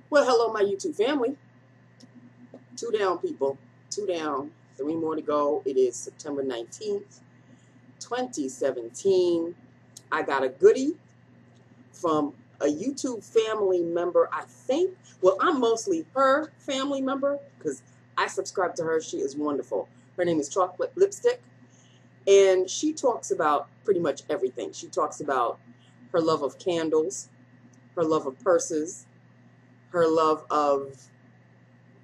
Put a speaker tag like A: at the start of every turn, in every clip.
A: Well, hello, my YouTube family. 2 down, people. 2 down. 3 more to go. It is September 19th, 2017. I got a goodie from a YouTube family member, I think. Well, I'm mostly her family member because I subscribe to her. She is wonderful. Her name is Chocolate Lipstick. And she talks about pretty much everything. She talks about her love of candles, her love of purses, her love of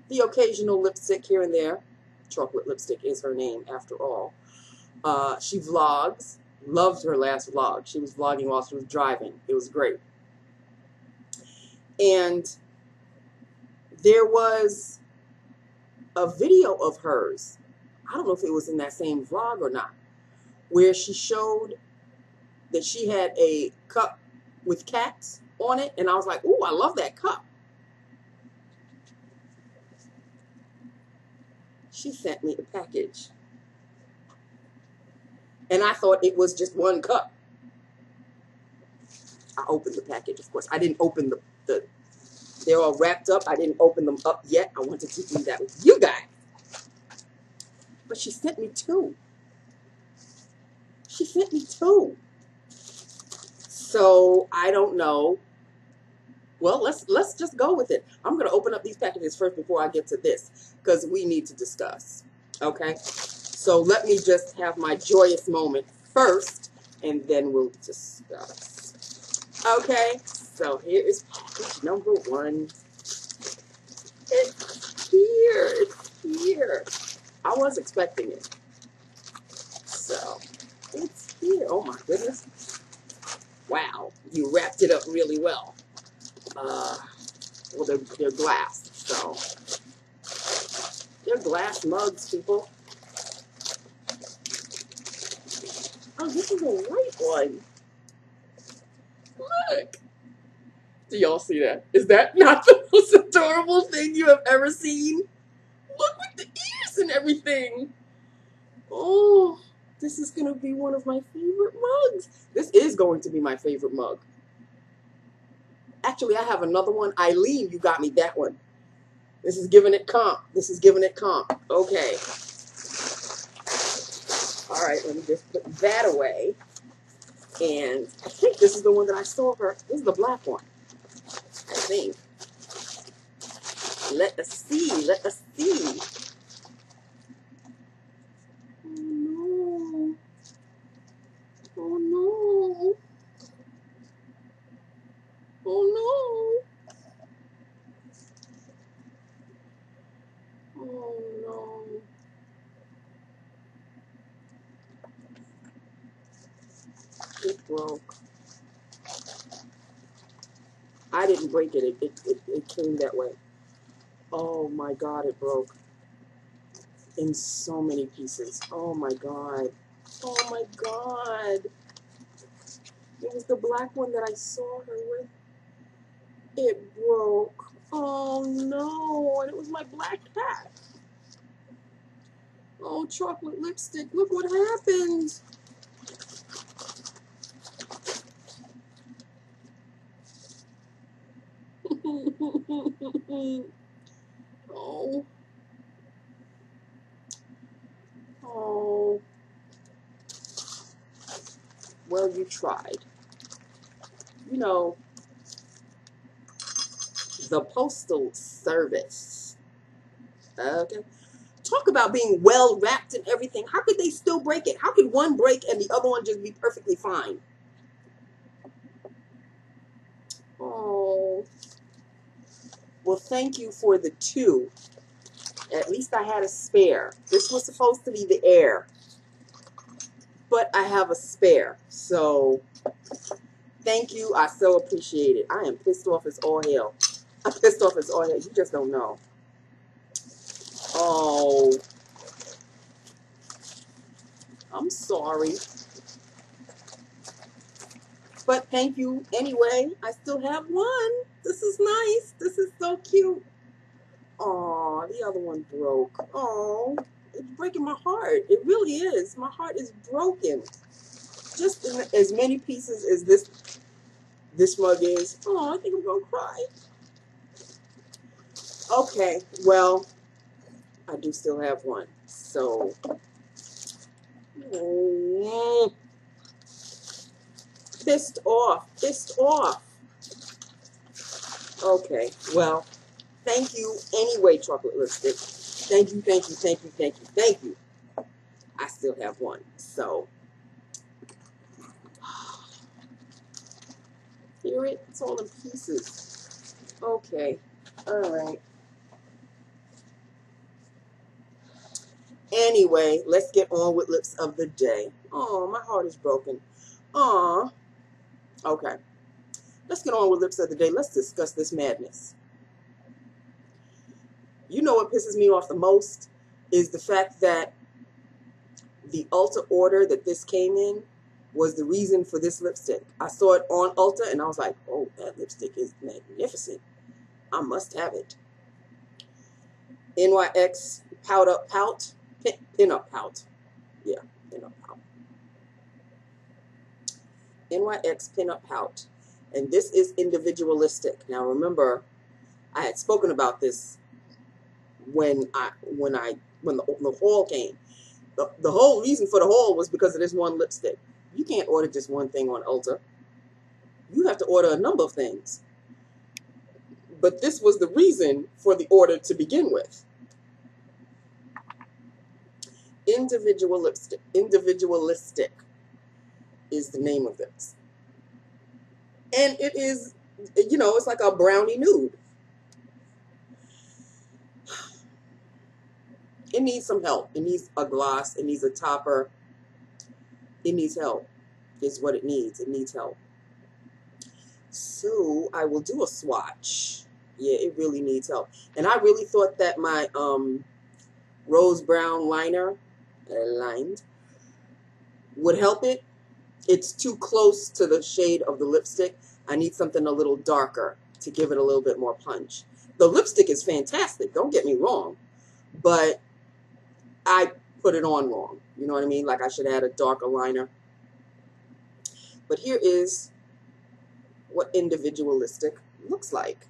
A: the occasional lipstick here and there. Chocolate Lipstick is her name, after all. She vlogs. Loved her last vlog. She was vlogging while she was driving. It was great. And there was a video of hers. I don't know if it was in that same vlog or not, where she showed that she had a cup with cats on it. And I was like, ooh, I love that cup. She sent me a package. And I thought it was just one cup. I opened the package, of course. I didn't open the they're all wrapped up. I didn't open them up yet. I wanted to do that with you guys. But she sent me two. She sent me two. So I don't know. Well, let's just go with it. I'm going to open up these packages first before I get to this, because we need to discuss. Okay? So let me just have my joyous moment first, and then we'll discuss. Okay? So here is package number one. It's here. It's here. I was expecting it. So it's here. Oh my goodness. Wow. You wrapped it up really well. Well, they're glass, so they're glass mugs, people. Oh, this is a white one. Look. Do y'all see that? Is that not the most adorable thing you have ever seen? Look with the ears and everything. Oh, this is going to be one of my favorite mugs. This is going to be my favorite mug. Actually, I have another one. Eileen, you got me that one. This is giving it comp. This is giving it comp. Okay. All right, let me just put that away. And I think this is the one that I saw her. This is the black one, I think. Let us see. Let us see. Oh, no. Oh, no. Oh, no. Oh, no. It broke. I didn't break it. It came that way. Oh, my God, it broke. In so many pieces. Oh, my God. Oh, my God. It was the black one that I saw her with. It broke. Oh, no. And it was my black cat. Oh, Chocolate Lipstick. Look what happened. Oh. Oh. Well, you tried. You know, the Postal Service. Okay. Talk about being well wrapped and everything. How could they still break it? How could one break and the other one just be perfectly fine? Oh. Well, thank you for the two. At least I had a spare. This was supposed to be the air, but I have a spare. So thank you. I so appreciate it. I am pissed off as all hell. I'm pissed off as all hell. You just don't know. Oh. I'm sorry. But thank you anyway. I still have one. This is nice. This is so cute. Oh, the other one broke. Oh, it's breaking my heart. It really is. My heart is broken. Just in as many pieces as this mug is. Oh, I think I'm gonna cry. Okay, well, I do still have one. So, pissed off, pissed off. Okay, well, thank you anyway, chocolate lipstick. Thank you, thank you, thank you, thank you, thank you. I still have one. So, hear it? It's all in pieces. Okay, all right. Anyway, let's get on with lips of the day. Oh, my heart is broken. Aw. Okay. Let's get on with lips of the day. Let's discuss this madness. You know what pisses me off the most is the fact that the Ulta order that this came in was the reason for this lipstick. I saw it on Ulta and I was like, oh, that lipstick is magnificent. I must have it. NYX Pout. Pin Up Pout. Yeah, Pin Up Pout. NYX Pin Up Pout. And this is Individualistic. Now remember, I had spoken about this when the haul came. The whole reason for the haul was because of this one lipstick. You can't order just one thing on Ulta. You have to order a number of things. But this was the reason for the order to begin with. Individualistic is the name of this. And it is, you know, it's like a brownie nude. It needs some help. It needs a gloss. It needs a topper. It needs help, is what it needs. It needs help. So I will do a swatch. Yeah, it really needs help. And I really thought that my rose brown liner, lined, would help it. It's too close to the shade of the lipstick. I need something a little darker to give it a little bit more punch. The lipstick is fantastic, don't get me wrong, but I put it on wrong. You know what I mean? Like I should add a darker liner. But here is what Individualistic looks like.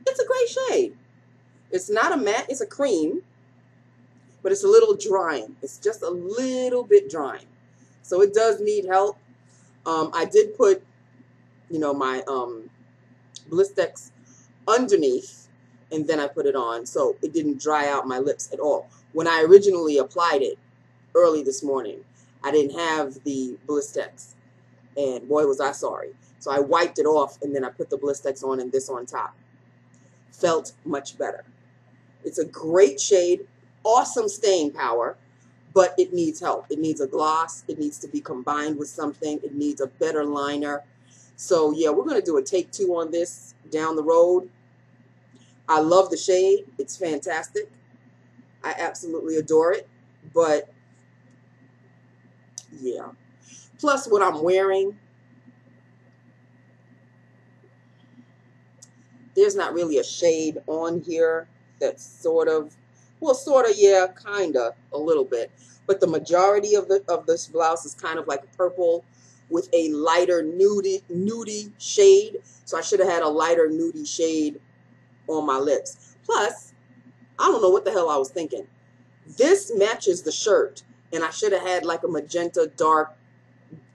A: It's a great shade. It's not a matte, it's a cream, but it's a little drying. It's just a little bit drying. So it does need help. I did put, you know, my Blistex underneath, and then I put it on, so it didn't dry out my lips at all. When I originally applied it early this morning, I didn't have the Blistex, and boy was I sorry. So I wiped it off, and then I put the Blistex on and this on top. Felt much better. It's a great shade, awesome staying power, but it needs help. It needs a gloss. It needs to be combined with something. It needs a better liner. So yeah, we're going to do a take 2 on this down the road. I love the shade. It's fantastic. I absolutely adore it. But yeah. Plus what I'm wearing, there's not really a shade on here that's sort of, well, sort of, yeah, kind of, a little bit. But the majority of this blouse is kind of like purple with a lighter nudie shade. So I should have had a lighter nudie shade on my lips. Plus, I don't know what the hell I was thinking. This matches the shirt, and I should have had like a magenta, dark,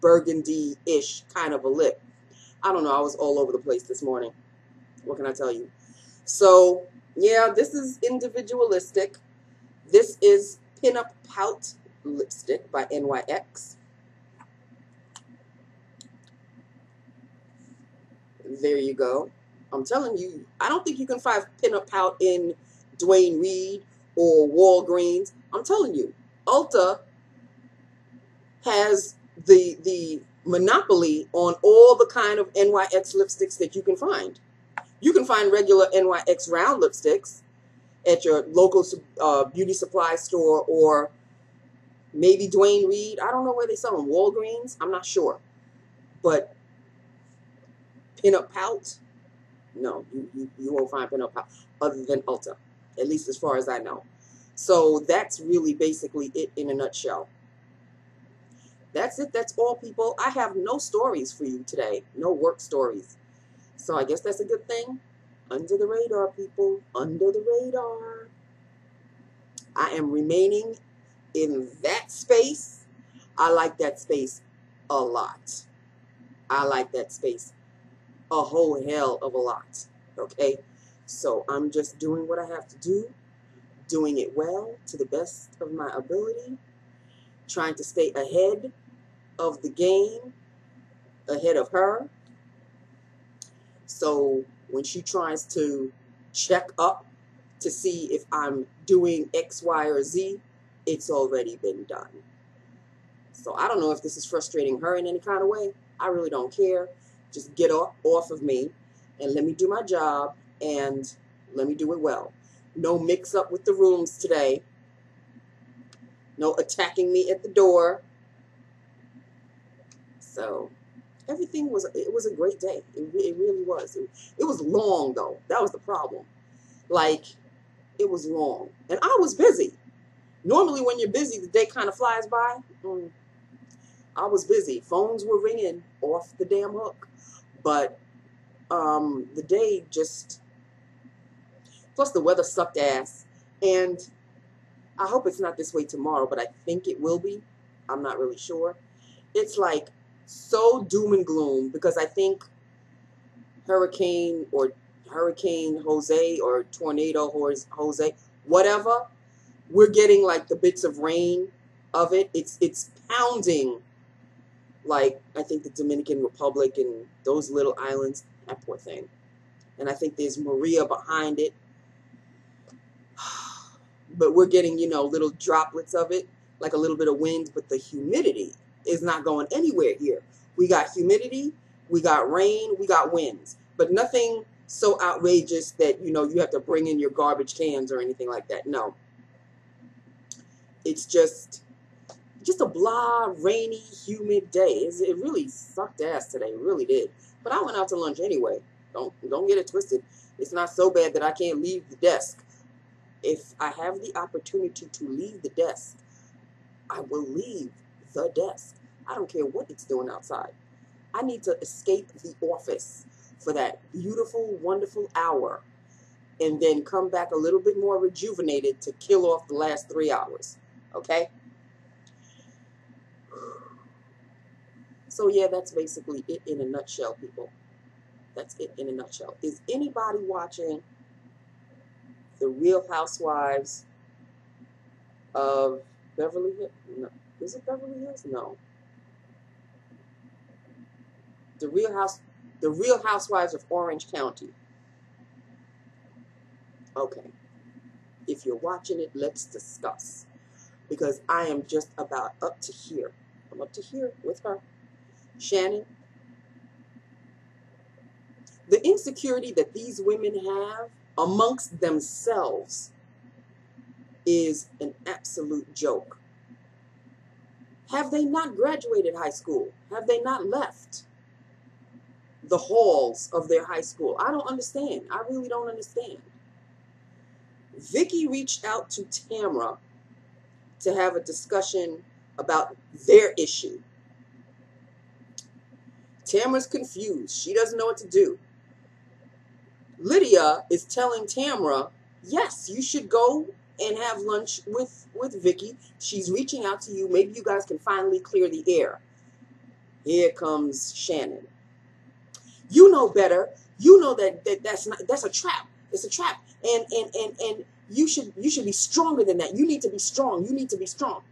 A: burgundy-ish kind of a lip. I don't know. I was all over the place this morning. What can I tell you? So, yeah, this is Individualistic. This is Pin Up Pout lipstick by NYX. There you go. I'm telling you, I don't think you can find Pin Up Pout in Dwayne Reed or Walgreens. I'm telling you, Ulta has the monopoly on all the kind of NYX lipsticks that you can find. You can find regular NYX round lipsticks at your local beauty supply store, or maybe Dwayne Reed. I don't know where they sell them. Walgreens? I'm not sure. But Pin Up Pout? No, you won't find Pin Up Pout other than Ulta, at least as far as I know. So that's really basically it in a nutshell. That's it. That's all, people. I have no stories for you today. No work stories. So I guess that's a good thing. Under the radar, people. Under the radar. I am remaining in that space. I like that space a lot. I like that space a whole hell of a lot. Okay? So I'm just doing what I have to do, doing it well to the best of my ability, trying to stay ahead of the game, ahead of her. So when she tries to check up to see if I'm doing X, Y, or Z, it's already been done. So I don't know if this is frustrating her in any kind of way. I really don't care. Just get off of me and let me do my job and let me do it well. No mix up with the rooms today. No attacking me at the door. So everything was a great day. It really was. It was long though. That was the problem. Like, it was long. And I was busy. Normally when you're busy, the day kind of flies by. I was busy. Phones were ringing off the damn hook. But the day just, plus the weather sucked ass. And I hope it's not this way tomorrow, but I think it will be. I'm not really sure. It's like so doom and gloom because I think Hurricane Jose or Tornado Jose, whatever, we're getting like the bits of rain of it. It's pounding, like I think the Dominican Republic and those little islands, that poor thing. And I think there's Maria behind it. But we're getting, little droplets of it, like a little bit of wind, but the humidity is not going anywhere here. We got humidity, we got rain, we got winds, but nothing so outrageous that, you have to bring in your garbage cans or anything like that. No. It's just a blah, rainy, humid day. It really sucked ass today. It really did. But I went out to lunch anyway. Don't get it twisted. It's not so bad that I can't leave the desk. If I have the opportunity to leave the desk, I will leave the desk. I don't care what it's doing outside. I need to escape the office for that beautiful, wonderful hour and then come back a little bit more rejuvenated to kill off the last 3 hours. Okay? So yeah, that's basically it in a nutshell, people. That's it in a nutshell. Is anybody watching The Real Housewives of Beverly Hills? No. Is it Beverly Hills? No. The Real Housewives of Orange County. Okay. If you're watching it, let's discuss. Because I am just about up to here. I'm up to here with her. Shannon. The insecurity that these women have amongst themselves is an absolute joke. Have they not graduated high school? Have they not left the halls of their high school? I don't understand. I really don't understand. Vicky reached out to Tamra to have a discussion about their issue. Tamra's confused. She doesn't know what to do. Lydia is telling Tamra, yes, you should go and have lunch with Vicky. She's reaching out to you. Maybe you guys can finally clear the air. Here comes Shannon. You know better. You know that's a trap. It's a trap. And you should be stronger than that. You need to be strong. You need to be strong.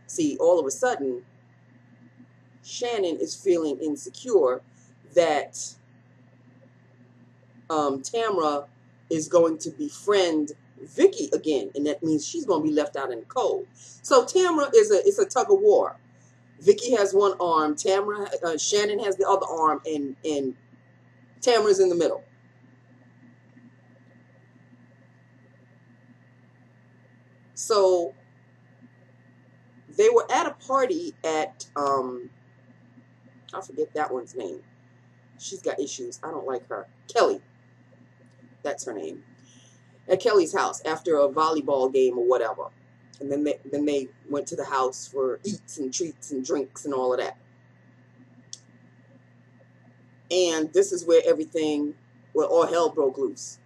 A: See, all of a sudden, Shannon is feeling insecure that Tamra is going to befriend Vicky again, and that means she's going to be left out in the cold. So Tamra is a tug of war. Vicky has one arm, Shannon has the other arm, and Tamra's in the middle. So they were at a party at I forget that one's name. She's got issues. I don't like her. Kelly. That's her name. At Kelly's house after a volleyball game or whatever. And then they went to the house for eats and treats and drinks and all of that. And this is where all hell broke loose.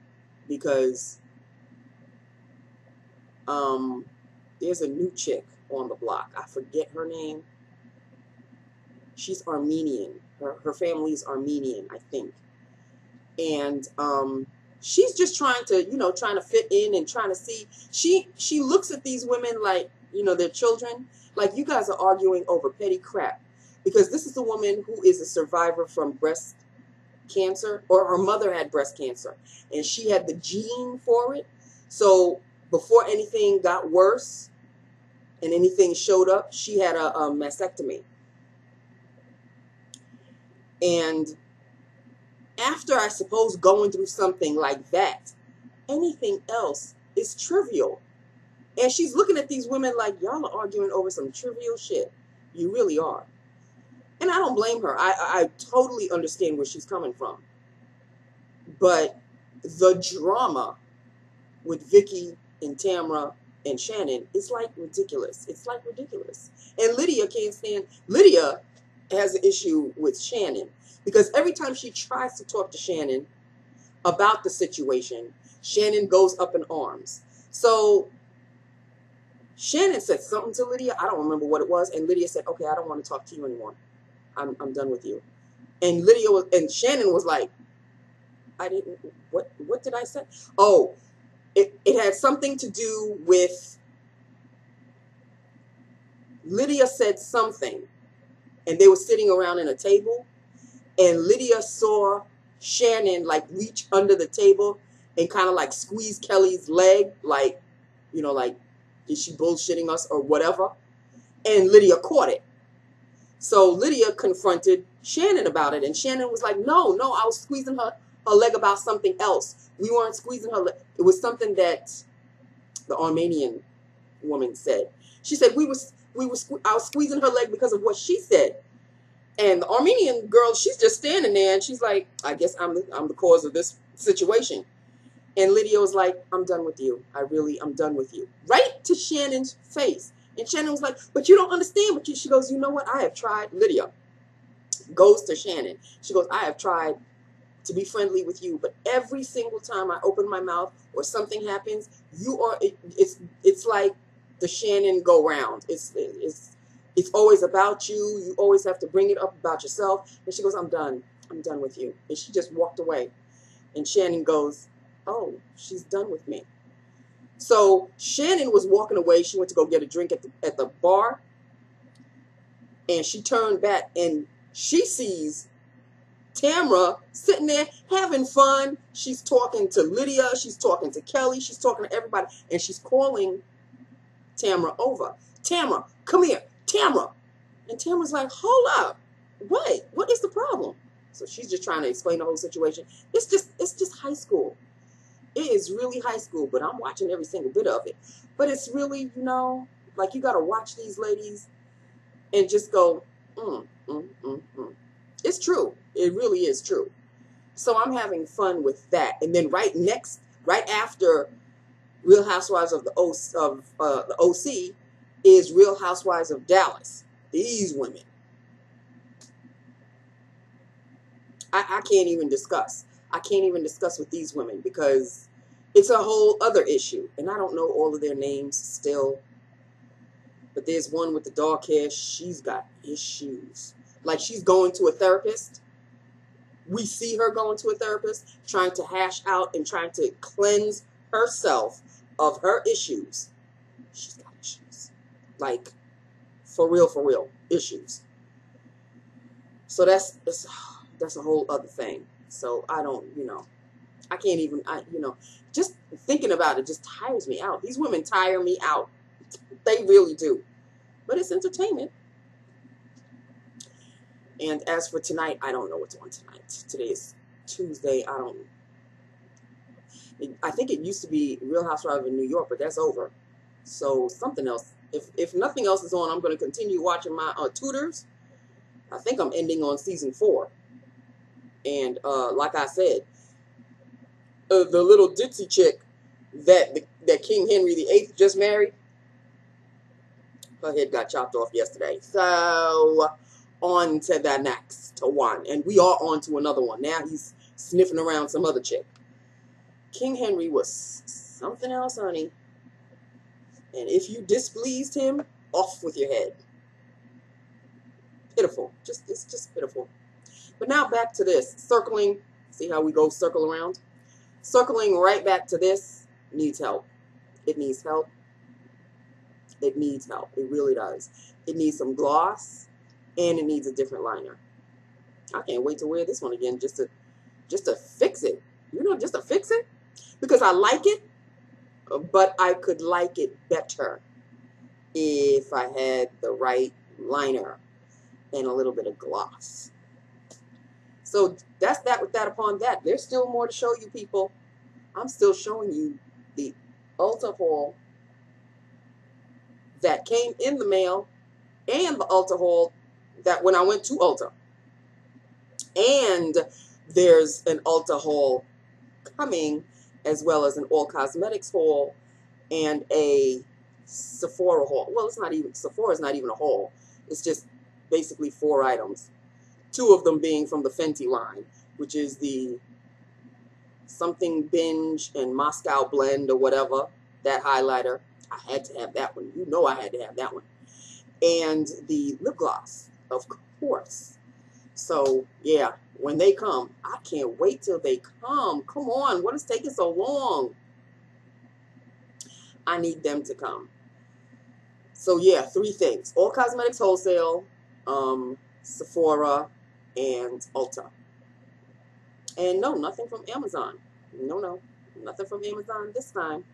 A: because there's a new chick on the block. I forget her name. She's Armenian. Her family's Armenian, I think. And she's just trying to, you know, trying to fit in and trying to see. She looks at these women like, you know, their children. Like, you guys are arguing over petty crap. Because this is a woman who is a survivor from breast cancer, or her mother had breast cancer, and she had the gene for it. So before anything got worse and anything showed up, she had a mastectomy. And after, I suppose, going through something like that, anything else is trivial. And she's looking at these women like, y'all are arguing over some trivial shit. You really are. And I don't blame her. I totally understand where she's coming from. But the drama with Vicky and Tamra and Shannon is like ridiculous. It's like ridiculous. And Lydia can't stand. Lydia has an issue with Shannon because every time she tries to talk to Shannon about the situation, Shannon goes up in arms. So Shannon said something to Lydia. I don't remember what it was. And Lydia said, okay, I don't want to talk to you anymore. I'm done with you. And Shannon was like, what did I say? Oh, it had something to do with, Lydia said something, and they were sitting around in a table, and Lydia saw Shannon like reach under the table and kind of like squeeze Kelly's leg, like, you know, like, is she bullshitting us or whatever? And Lydia caught it. So Lydia confronted Shannon about it, and Shannon was like, no, I was squeezing her leg about something else. We weren't squeezing her leg. It was something that the Armenian woman said. She said I was squeezing her leg because of what she said. And the Armenian girl, she's just standing there, and she's like, I guess I'm the cause of this situation. And Lydia was like, I'm done with you. I'm done with you. Right to Shannon's face. And Shannon was like, but you don't understand. But she goes, you know what? I have tried. Lydia goes to Shannon. She goes, I have tried to be friendly with you, but every single time I open my mouth or something happens, it's like the Shannon go round. It's always about you. You always have to bring it up about yourself. And she goes, I'm done with you. And she just walked away. And Shannon goes, oh, she's done with me. So Shannon was walking away. She went to go get a drink at the bar, and she turned back and she sees Tamra sitting there having fun. She's talking to Lydia. She's talking to Kelly. She's talking to everybody, and she's calling Tamra over. Tamra, come here. Tamra. And Tamra's like, hold up. What is the problem? So she's just trying to explain the whole situation. It's just high school. It is really high school, but I'm watching every single bit of it. But it's really, you know, like, you got to watch these ladies and just go, It's true. It really is true. So I'm having fun with that. And then right after Real Housewives of the OC is Real Housewives of Dallas. These women. I can't even discuss. I can't even discuss with these women because it's a whole other issue. And I don't know all of their names still. But there's one with the dark hair. She's got issues. Like, she's going to a therapist. We see her going to a therapist, trying to hash out and trying to cleanse herself of her issues. She's got issues. Like, for real issues. So that's a whole other thing. So I don't, I can't even, just thinking about it just tires me out. These women tire me out. They really do. But it's entertainment. And as for tonight, I don't know what's on tonight. Today is Tuesday. I think it used to be Real Housewives of New York, but that's over. So something else. If nothing else is on, I'm going to continue watching my Tudors. I think I'm ending on season 4. And like I said, the little ditzy chick that King Henry VIII just married, her head got chopped off yesterday. So on to the next one. And we are on to another one. Now he's sniffing around some other chick. King Henry was something else, honey. And if you displeased him, off with your head. Pitiful. It's just pitiful. But now back to this. Circling. See how we go circle around? Circling right back to this needs help. It needs help. It needs help. It really does. It needs some gloss, and it needs a different liner. I can't wait to wear this one again just to fix it. You know, just to fix it. Because I like it, but I could like it better if I had the right liner and a little bit of gloss. So that's that with that upon that. There's still more to show you, people. I'm still showing you the Ulta haul that came in the mail and the Ulta haul that when I went to Ulta. And there's an Ulta haul coming, as well as an all cosmetics haul and a Sephora haul. Well, it's not even, Sephora's not even a haul. It's just basically 4 items. 2 of them being from the Fenty line, which is the something binge and Moscow blend or whatever, that highlighter. I had to have that one. You know I had to have that one. And the lip gloss, of course. So, yeah, when they come, I can't wait till they come. Come on, what is taking so long? I need them to come. So, yeah, 3 things. All Cosmetics Wholesale, Sephora, and Ulta. And no, nothing from Amazon. No, nothing from Amazon this time.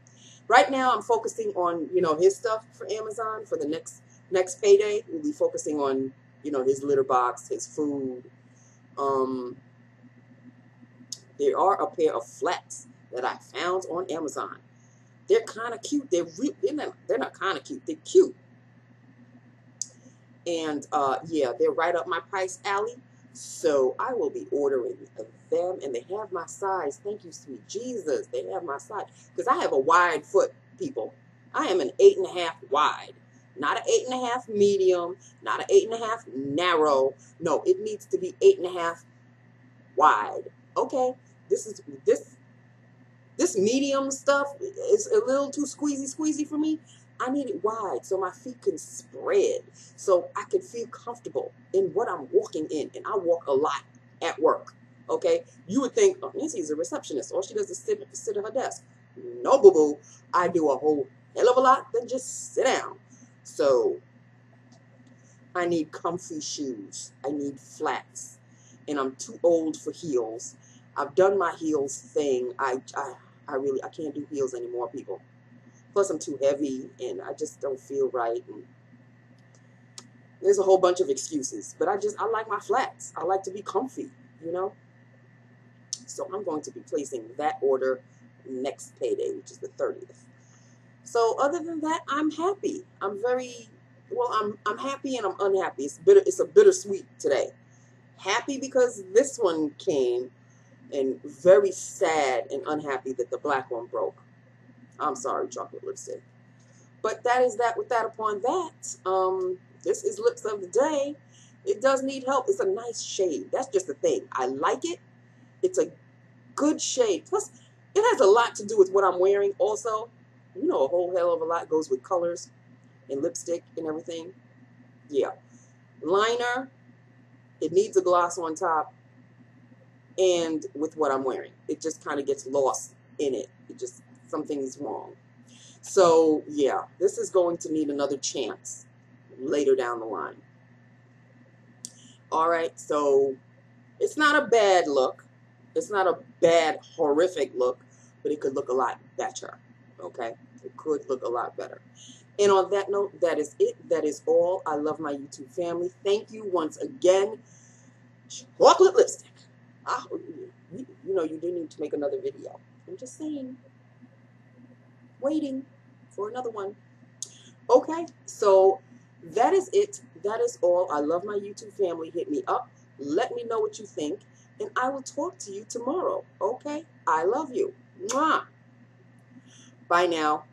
A: Right now, I'm focusing on, you know, his stuff for Amazon for the next payday. We'll be focusing on, you know, his litter box, his food. There are a pair of flats that I found on Amazon. They're kind of cute. They're not kind of cute. They're cute. And yeah, they're right up my price alley. So I will be ordering them, and they have my size. Thank you, sweet Jesus. They have my size because I have a wide foot, people. I am an 8.5 wide, not an 8.5 medium, not an 8.5 narrow. No, it needs to be 8.5 wide. Okay, this medium stuff is a little too squeezy for me. I need it wide so my feet can spread, so I can feel comfortable in what I'm walking in. And I walk a lot at work, okay? You would think, oh, Nancy's a receptionist. All she does is sit at her desk. No, boo-boo. I do a whole hell of a lot than just sit down. So I need comfy shoes. I need flats. And I'm too old for heels. I've done my heels thing. I can't do heels anymore, people. Plus, I'm too heavy, and I just don't feel right. And there's a whole bunch of excuses, but I like my flats. I like to be comfy, you know? So I'm going to be placing that order next payday, which is the 30th. So other than that, I'm happy. I'm happy and I'm unhappy. It's a bittersweet today. Happy because this one came, and very sad and unhappy that the black one broke. I'm sorry, chocolate lipstick. But that is that with that upon that. This is Lips of the Day. It does need help. It's a nice shade. That's just the thing. I like it. It's a good shade. Plus, it has a lot to do with what I'm wearing also. You know, a whole hell of a lot goes with colors and lipstick and everything. Yeah. Liner. It needs a gloss on top. And with what I'm wearing. It just kind of gets lost in it. Something's wrong. So, yeah, this is going to need another chance later down the line. All right, so it's not a bad look. It's not a bad, horrific look, but it could look a lot better, okay? It could look a lot better. And on that note, that is it. That is all. I love my YouTube family. Thank you once again. Chocolate lipstick. You know, you do need to make another video. I'm just saying. Waiting for another one. Okay, so that is it. That is all. I love my YouTube family. Hit me up. Let me know what you think. And I will talk to you tomorrow. Okay? I love you. Mwah. Bye now.